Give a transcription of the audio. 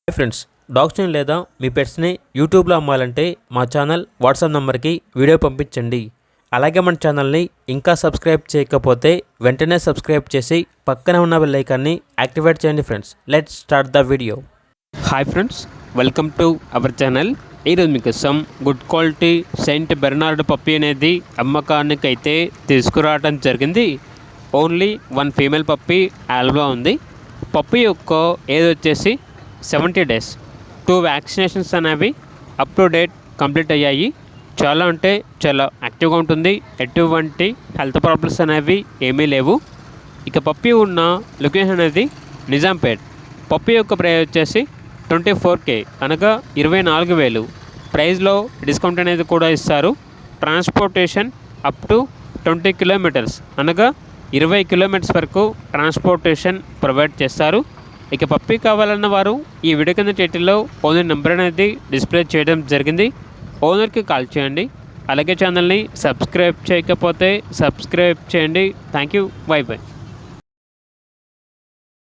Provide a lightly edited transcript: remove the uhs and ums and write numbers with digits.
Hi friends, డాగ్స్ని లేదా మీ పెట్స్ని యూట్యూబ్లో అమ్మాలంటే మా ఛానల్ వాట్సాప్ నెంబర్కి వీడియో పంపించండి. అలాగే మన ఛానల్ని ఇంకా సబ్స్క్రైబ్ చేయకపోతే వెంటనే సబ్స్క్రైబ్ చేసి పక్కనే ఉన్న బెల్ ఐకాన్ని యాక్టివేట్ చేయండి. Friends, let's start the video. Hi friends, welcome to our channel. ఈరోజు మీకోసం good quality Saint Bernard puppy అనేది అమ్మకానికి అయితే తీసుకురావడం జరిగింది. Only one female puppy Alba ఉంది. పప్పీ యొక్క ఏజ్ వచ్చేసి 70 days. 2 వ్యాక్సినేషన్స్ అనేవి అప్ టు డేట్ కంప్లీట్ అయ్యాయి. చాలా అంటే చాలా యాక్టివ్గా ఉంటుంది. ఎటువంటి హెల్త్ ప్రాబ్లమ్స్ అనేవి ఏమీ లేవు. ఇక పప్పీ ఉన్న లొకేషన్ అనేది నిజాంపేట్. పప్పీ యొక్క ప్రైస్ వచ్చేసి 24K అనగా 24,000. ప్రైస్లో డిస్కౌంట్ అనేది కూడా ఇస్తారు. ట్రాన్స్పోర్టేషన్ అప్ టు 20 kilometers అనగా 20 kilometers వరకు ట్రాన్స్పోర్టేషన్ ప్రొవైడ్ చేస్తారు. ఇక పప్పీ కావాలన్న వారు ఈ వీడియో కింద టైటిల్లో ఓనర్ నెంబర్ అనేది డిస్ప్లే చేయడం జరిగింది. ఓనర్కి కాల్ చేయండి. అలాగే ఛానల్ని సబ్స్క్రైబ్ చేయకపోతే సబ్స్క్రైబ్ చేయండి. Thank you. By by.